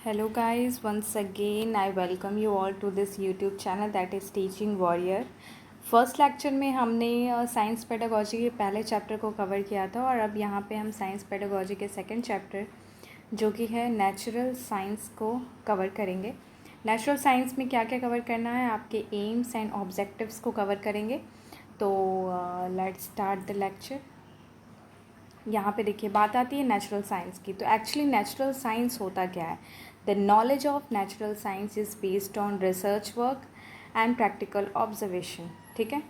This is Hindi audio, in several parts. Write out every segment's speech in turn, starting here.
Hello guys, once again I welcome you all to this YouTube channel that is Teaching Warrior। First lecture में हमने साइंस पेडागोजी के पहले चैप्टर को कवर किया था और अब यहाँ पे हम साइंस पेडागोजी के सेकंड चैप्टर जो कि है नेचुरल साइंस को कवर करेंगे। नेचुरल साइंस में क्या क्या कवर करना है, आपके एम्स एंड ऑब्जेक्टिव्स को कवर करेंगे। तो लेट्स स्टार्ट द लेक्चर। यहाँ पे देखिए बात आती है नेचुरल साइंस की। तो एक्चुअली नेचुरल साइंस होता क्या है? The knowledge of natural science is based on research work and practical observation. ठीक है,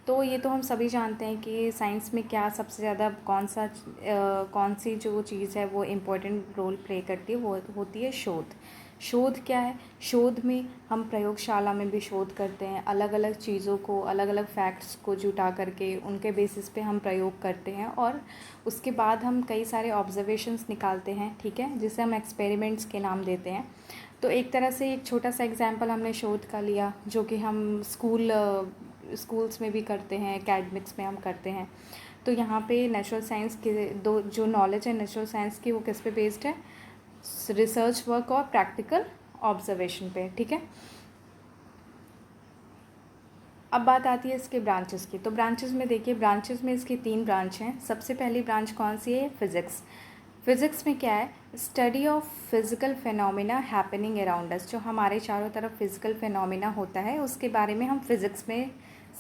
तो ये तो हम सभी जानते हैं कि साइंस में क्या सबसे ज़्यादा कौन सी जो चीज़ है वो इम्पोर्टेंट रोल प्ले करती है, वो होती है शोध। शोध क्या है? शोध में हम प्रयोगशाला में भी शोध करते हैं, अलग अलग चीज़ों को, अलग अलग फैक्ट्स को जुटा करके उनके बेसिस पे हम प्रयोग करते हैं और उसके बाद हम कई सारे ऑब्जर्वेशंस निकालते हैं। ठीक है, जिसे हम एक्सपेरिमेंट्स के नाम देते हैं। तो एक तरह से एक छोटा सा एग्जांपल हमने शोध का लिया, जो कि हम स्कूल्स में भी करते हैं, एकेडमिक्स में हम करते हैं। तो यहाँ पे नेचुरल साइंस के दो जो नॉलेज है नेचुरल साइंस की, वो किस पे बेस्ड है? रिसर्च वर्क और प्रैक्टिकल ऑब्जर्वेशन पे। ठीक है, अब बात आती है इसके ब्रांचेस की। तो ब्रांचेस में देखिए, ब्रांचेस में इसकी 3 ब्रांच हैं। सबसे पहली ब्रांच कौन सी है? फिज़िक्स। फिज़िक्स में क्या है? Study of physical phenomena happening around us. जो हमारे चारों तरफ फिज़िकल फिनोमिना होता है उसके बारे में हम फिज़िक्स में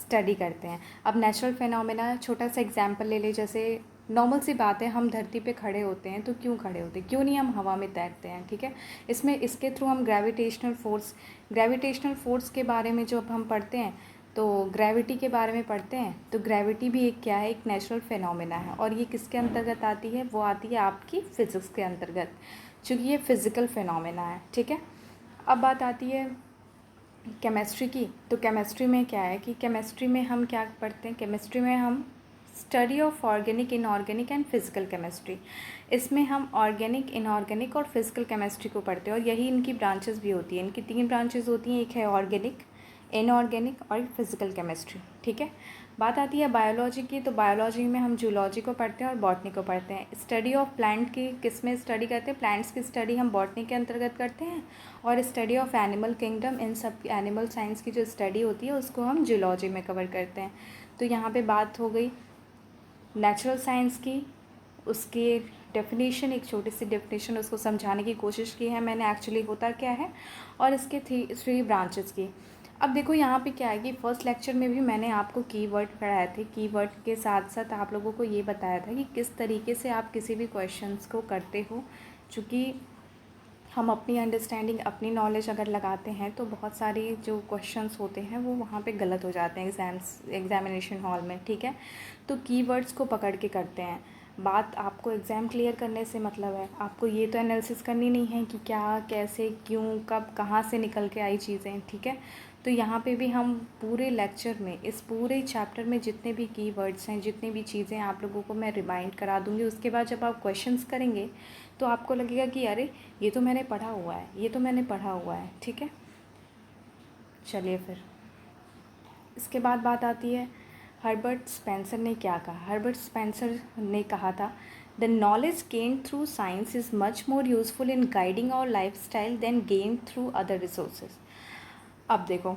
स्टडी करते हैं। अब नेचुरल फिनोमिना, छोटा सा एग्जांपल ले ले, जैसे नॉर्मल सी बात है, हम धरती पे खड़े होते हैं तो क्यों खड़े होते हैं, क्यों नहीं हम हवा में तैरते हैं? ठीक है, इसके थ्रू हम ग्रेविटेशनल फोर्स के बारे में जब हम पढ़ते हैं तो ग्रेविटी के बारे में पढ़ते हैं। तो ग्रेविटी भी एक क्या है? एक नेचुरल फिनोमिना है। और ये किसके अंतर्गत आती है? वो आती है आपकी फ़िज़िक्स के अंतर्गत, चूँकि ये फिज़िकल फिनोमिना है। ठीक है, अब बात आती है केमिस्ट्री की। तो केमिस्ट्री में क्या है कि केमिस्ट्री में हम क्या पढ़ते हैं? केमिस्ट्री में हम study of organic, inorganic and physical chemistry. इसमें हम ऑर्गेनिक, इनऑर्गेनिक और फिज़िकल केमिस्ट्री को पढ़ते हैं और यही इनकी ब्रांचेस भी होती हैं। इनकी 3 ब्रांचेस होती हैं, एक है ऑर्गेनिक, इनऑर्गेनिक और फिज़िकल केमिस्ट्री। ठीक है, बात आती है बायोलॉजी की। तो बायोलॉजी में हम जूलॉजी को पढ़ते हैं और बॉटनी को पढ़ते हैं। स्टडी ऑफ प्लांट की किस में स्टडी करते हैं? प्लांट्स की स्टडी हम बॉटनी के अंतर्गत करते हैं और स्टडी ऑफ एनिमल किंगडम, इन सब एनिमल साइंस की जो स्टडी होती है उसको हम जूलॉजी में कवर करते हैं। तो यहाँ पे बात हो गई नेचुरल साइंस की, उसकी डेफिनेशन, एक छोटी सी डेफिनेशन उसको समझाने की कोशिश की है मैंने, एक्चुअली होता क्या है, और इसके 3 ब्रांचेस की। अब देखो यहाँ पे क्या है कि फर्स्ट लेक्चर में भी मैंने आपको कीवर्ड पढ़ाए थे। कीवर्ड के साथ साथ आप लोगों को ये बताया था कि किस तरीके से आप किसी भी क्वेश्चंस को करते हो। चूँकि हम अपनी अंडरस्टैंडिंग, अपनी नॉलेज अगर लगाते हैं तो बहुत सारी जो क्वेश्चंस होते हैं वो वहाँ पे गलत हो जाते हैं एग्जामिनेशन हॉल में। ठीक है, तो कीवर्ड्स को पकड़ के करते हैं। बात आपको एग्ज़ाम क्लियर करने से मतलब है, आपको ये तो एनालिसिस करनी नहीं है कि क्या, कैसे, क्यों, कब, कहाँ से निकल के आई चीज़ें। ठीक है, तो यहाँ पे भी हम पूरे लेक्चर में, इस पूरे चैप्टर में जितने भी कीवर्ड्स हैं, जितनी भी चीज़ें आप लोगों को मैं रिमाइंड करा दूँगी। उसके बाद जब आप क्वेश्चंस करेंगे तो आपको लगेगा कि अरे ये तो मैंने पढ़ा हुआ है, ये तो मैंने पढ़ा हुआ है। ठीक है, चलिए फिर इसके बाद बात आती है हर्बर्ट स्पेंसर ने क्या कहा। हर्बर्ट स्पेंसर ने कहा था, the knowledge gained through science is much more useful in guiding our life style than gain through other resources. अब देखो,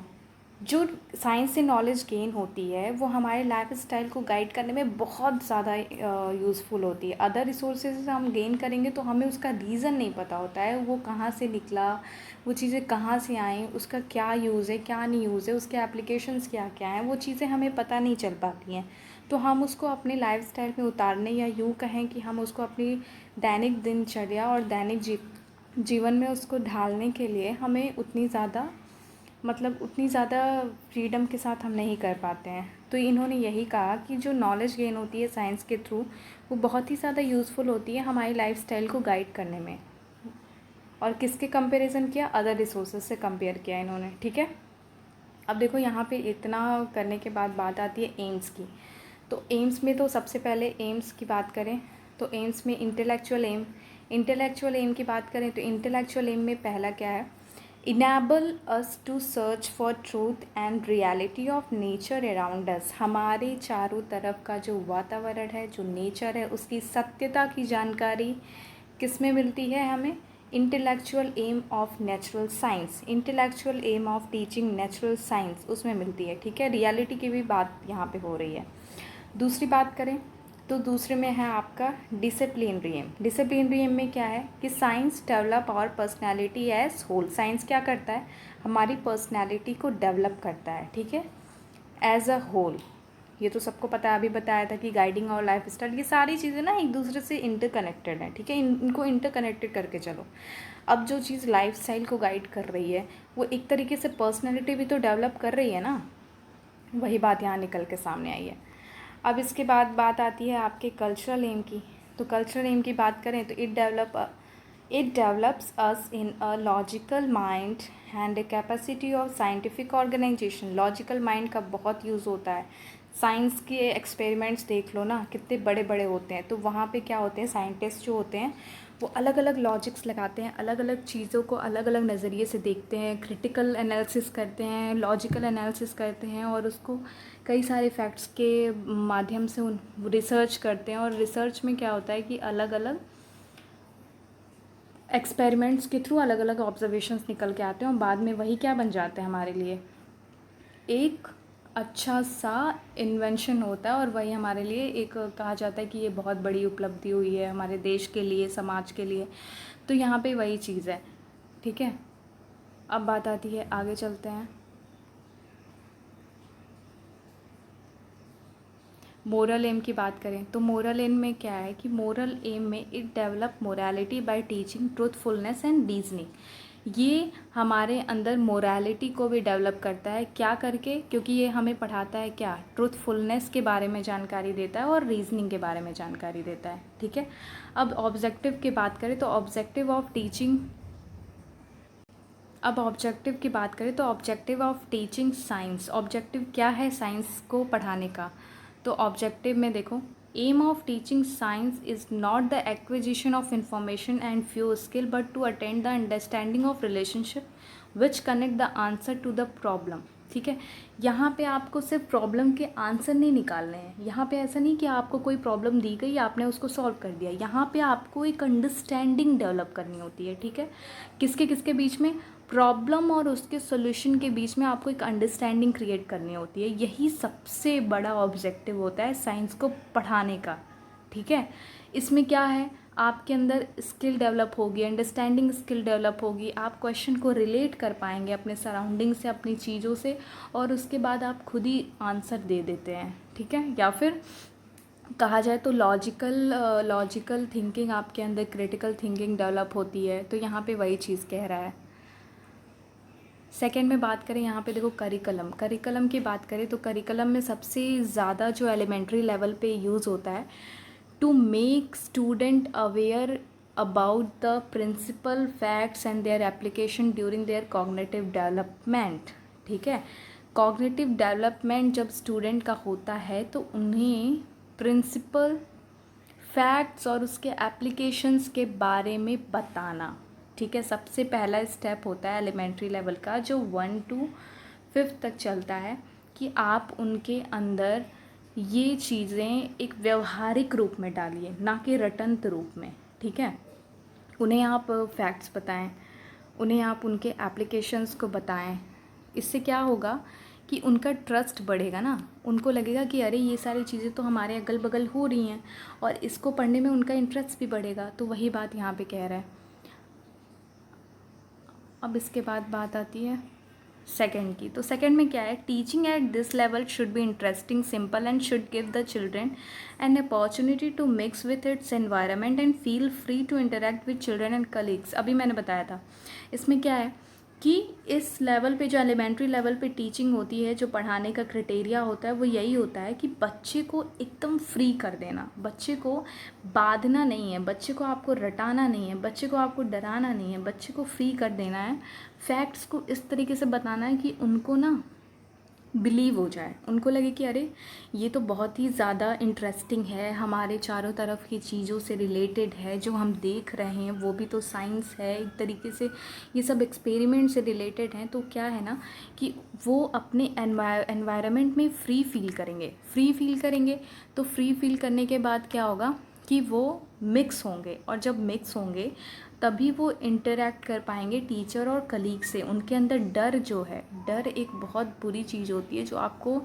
जो साइंस से नॉलेज गेन होती है वो हमारे लाइफ स्टाइल को गाइड करने में बहुत ज़्यादा यूज़फुल होती है। अदर रिसोर्सेज हम गेन करेंगे तो हमें उसका रीज़न नहीं पता होता है, वो कहाँ से निकला, वो चीज़ें कहाँ से आई, उसका क्या यूज़ है, क्या नहीं यूज़ है, उसके एप्लीकेशंस क्या क्या हैं, वो चीज़ें हमें पता नहीं चल पाती हैं। तो हम उसको अपने लाइफ स्टाइल में उतारने, या यूँ कहें कि हम उसको अपनी दैनिक दिनचर्या और दैनिक जीवन में उसको ढालने के लिए हमें उतनी ज़्यादा फ्रीडम के साथ हम नहीं कर पाते हैं। तो इन्होंने यही कहा कि जो नॉलेज गेन होती है साइंस के थ्रू, वो बहुत ही ज़्यादा यूज़फुल होती है हमारी लाइफस्टाइल को गाइड करने में। और किसके कंपैरिजन किया? अदर रिसोर्सेज से कंपेयर किया इन्होंने। ठीक है, अब देखो यहाँ पे इतना करने के बाद बात आती है एम्स की। तो एम्स में तो सबसे पहले एम्स की बात करें तो एम्स में इंटेलेक्चुअल एम की बात करें तो इंटेलेक्चुअल एम में पहला क्या है? Enable us to search for truth and reality of nature around us. हमारे चारों तरफ का जो वातावरण है, जो नेचर है, उसकी सत्यता की जानकारी किस में मिलती है हमें? Intellectual aim of natural science, intellectual aim of teaching natural science उसमें मिलती है, ठीक है। रियलिटी की भी बात यहाँ पे हो रही है। दूसरी बात करें तो दूसरे में है आपका डिसिप्लिनरी एम। डिसिप्लिनरी एम में क्या है कि science develop our personality as whole. Science क्या करता है, हमारी पर्सनैलिटी को डेवलप करता है, ठीक है, एज अ होल। ये तो सबको पता है, अभी बताया था कि गाइडिंग और लाइफ स्टाइल, ये सारी चीज़ें ना एक दूसरे से इंटरकनेक्टेड हैं, ठीक है। इनको इंटरकनेक्टेड करके चलो। अब जो चीज़ लाइफ स्टाइल को गाइड कर रही है वो एक तरीके से पर्सनैलिटी भी तो डेवलप कर रही है ना, वही बात यहाँ निकल के सामने आई है। अब इसके बाद बात आती है आपके कल्चरल एम की। तो कल्चरल एम की बात करें तो it develops us in a logical mind and a capacity of scientific organization. Logical mind का बहुत यूज़ होता है। साइंस के एक्सपेरिमेंट्स देख लो ना, कितने बड़े बड़े होते हैं, तो वहाँ पे क्या होते हैं, साइंटिस्ट जो होते हैं वो अलग अलग लॉजिक्स लगाते हैं, अलग अलग चीज़ों को अलग अलग नज़रिए से देखते हैं, क्रिटिकल एनालिसिस करते हैं, लॉजिकल एनालिसिस करते हैं, और उसको कई सारे फैक्ट्स के माध्यम से उन रिसर्च करते हैं। और रिसर्च में क्या होता है कि अलग अलग एक्सपेरिमेंट्स के थ्रू अलग अलग ऑब्जर्वेशंस निकल के आते हैं, और बाद में वही क्या बन जाते हैं हमारे लिए, एक अच्छा सा इन्वेंशन होता है, और वही हमारे लिए एक कहा जाता है कि ये बहुत बड़ी उपलब्धि हुई है हमारे देश के लिए, समाज के लिए। तो यहाँ पे वही चीज़ है, ठीक है। अब बात आती है, आगे चलते हैं। मोरल एम की बात करें तो मोरल एम में क्या है कि मोरल एम में it develop morality bye teaching truthfulness and reasoning. ये हमारे अंदर मोरालिटी को भी डेवलप करता है, क्या करके, क्योंकि ये हमें पढ़ाता है क्या, ट्रूथफुलनेस के बारे में जानकारी देता है और रीजनिंग के बारे में जानकारी देता है, ठीक है। अब ऑब्जेक्टिव की बात करें तो objective of teaching science. Objective क्या है साइंस को पढ़ाने का, तो ऑब्जेक्टिव में देखो, aim of teaching science is not the acquisition of information and few skill but to attend the understanding of relationship which connect the answer to the problem, ठीक है। यहाँ पे आपको सिर्फ प्रॉब्लम के आंसर नहीं निकालने हैं। यहाँ पे ऐसा नहीं कि आपको कोई प्रॉब्लम दी गई, आपने उसको सॉल्व कर दिया। यहाँ पे आपको एक अंडरस्टैंडिंग डेवलप करनी होती है, ठीक है। किसके किसके बीच में, प्रॉब्लम और उसके सोल्यूशन के बीच में आपको एक अंडरस्टैंडिंग क्रिएट करनी होती है। यही सबसे बड़ा ऑब्जेक्टिव होता है साइंस को पढ़ाने का, ठीक है। इसमें क्या है, आपके अंदर स्किल डेवलप होगी, अंडरस्टैंडिंग स्किल डेवलप होगी, आप क्वेश्चन को रिलेट कर पाएंगे अपने सराउंडिंग से, अपनी चीज़ों से, और उसके बाद आप खुद ही आंसर दे देते हैं, ठीक है। या फिर कहा जाए तो लॉजिकल थिंकिंग आपके अंदर, क्रिटिकल थिंकिंग डेवलप होती है। तो यहाँ पे वही चीज़ कह रहा है। सेकेंड में बात करें, यहाँ पे देखो करिकुलम की बात करें तो करिकुलम में सबसे ज़्यादा जो एलिमेंट्री लेवल पे यूज़ होता है, to make student aware about the principle facts and their application during their cognitive development, ठीक है। कॉग्निटिव डेवलपमेंट जब स्टूडेंट का होता है तो उन्हें प्रिंसिपल फैक्ट्स और उसके एप्लीकेशंस के बारे में बताना, ठीक है। सबसे पहला स्टेप होता है एलिमेंट्री लेवल का, जो 1 to 5 तक चलता है, कि आप उनके अंदर ये चीज़ें एक व्यवहारिक रूप में डालिए, ना कि रटंत रूप में, ठीक है। उन्हें आप फैक्ट्स बताएं, उन्हें आप उनके एप्लीकेशंस को बताएं। इससे क्या होगा कि उनका ट्रस्ट बढ़ेगा ना, उनको लगेगा कि अरे ये सारी चीज़ें तो हमारे अगल बगल हो रही हैं, और इसको पढ़ने में उनका इंटरेस्ट भी बढ़ेगा। तो वही बात यहाँ पे कह रहा है। अब इसके बाद बात आती है सेकंड की। तो सेकंड में क्या है, teaching at this level should be interesting, simple and should give the children an opportunity to mix with its environment and feel free to interact with children and colleagues. अभी मैंने बताया था इसमें क्या है कि इस लेवल पे, जो एलिमेंट्री लेवल पे टीचिंग होती है, जो पढ़ाने का क्राइटेरिया होता है वो यही होता है कि बच्चे को एकदम फ्री कर देना, बच्चे को बांधना नहीं है, बच्चे को आपको रटाना नहीं है, बच्चे को आपको डराना नहीं है, बच्चे को फ्री कर देना है। फैक्ट्स को इस तरीके से बताना है कि उनको ना बिलीव हो जाए, उनको लगे कि अरे ये तो बहुत ही ज़्यादा इंटरेस्टिंग है, हमारे चारों तरफ की चीज़ों से रिलेटेड है, जो हम देख रहे हैं वो भी तो साइंस है एक तरीके से, ये सब एक्सपेरिमेंट से रिलेटेड हैं। तो क्या है ना कि वो अपने एनवायरनमेंट में फ्री फील करेंगे। तो फ्री फील करने के बाद क्या होगा कि वो मिक्स होंगे, और जब मिक्स होंगे तभी वो इंटरेक्ट कर पाएंगे टीचर और कलीग से। उनके अंदर डर जो है, डर एक बहुत बुरी चीज़ होती है जो आपको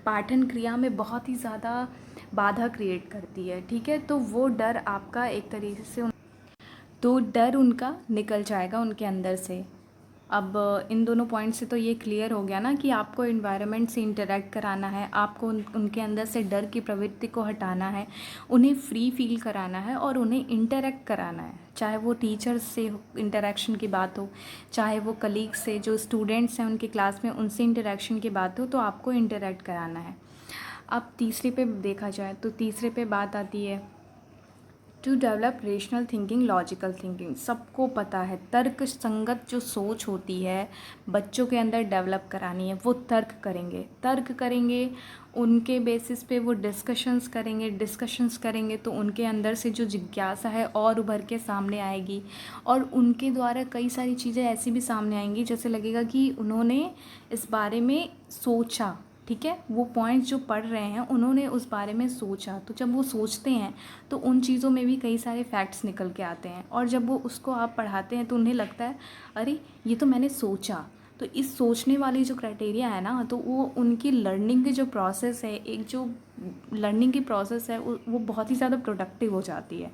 पाठन क्रिया में बहुत ही ज़्यादा बाधा क्रिएट करती है, ठीक है। तो वो डर आपका एक तरीके से, तो डर उनका निकल जाएगा उनके अंदर से। अब इन दोनों पॉइंट से तो ये क्लियर हो गया ना कि आपको इन्वायरमेंट से इंटरेक्ट कराना है, आपको उनके अंदर से डर की प्रवृत्ति को हटाना है, उन्हें फ्री फील कराना है और उन्हें इंटरेक्ट कराना है। चाहे वो टीचर्स से इंटरेक्शन की बात हो, चाहे वो कलीग से, जो स्टूडेंट्स हैं उनके क्लास में, उनसे इंटरेक्शन की बात हो, तो आपको इंटरेक्ट कराना है। अब तीसरे पे देखा जाए तो तीसरे पे बात आती है to develop rational thinking, logical thinking. सबको पता है तर्क संगत जो सोच होती है बच्चों के अंदर डेवलप करानी है। वो तर्क करेंगे, उनके बेसिस पे वो डिस्कशंस करेंगे तो उनके अंदर से जो जिज्ञासा है और उभर के सामने आएगी, और उनके द्वारा कई सारी चीज़ें ऐसी भी सामने आएंगी जैसे लगेगा कि उन्होंने इस बारे में सोचा, ठीक है। वो पॉइंट जो पढ़ रहे हैं उन्होंने उस बारे में सोचा, तो जब वो सोचते हैं तो उन चीज़ों में भी कई सारे फैक्ट्स निकल के आते हैं, और जब वो उसको आप पढ़ाते हैं तो उन्हें लगता है अरे ये तो मैंने सोचा। तो इस सोचने वाली जो क्राइटेरिया है ना, तो वो उनकी लर्निंग की जो प्रोसेस है, एक जो लर्निंग की प्रोसेस है वो बहुत ही ज़्यादा प्रोडक्टिव हो जाती है।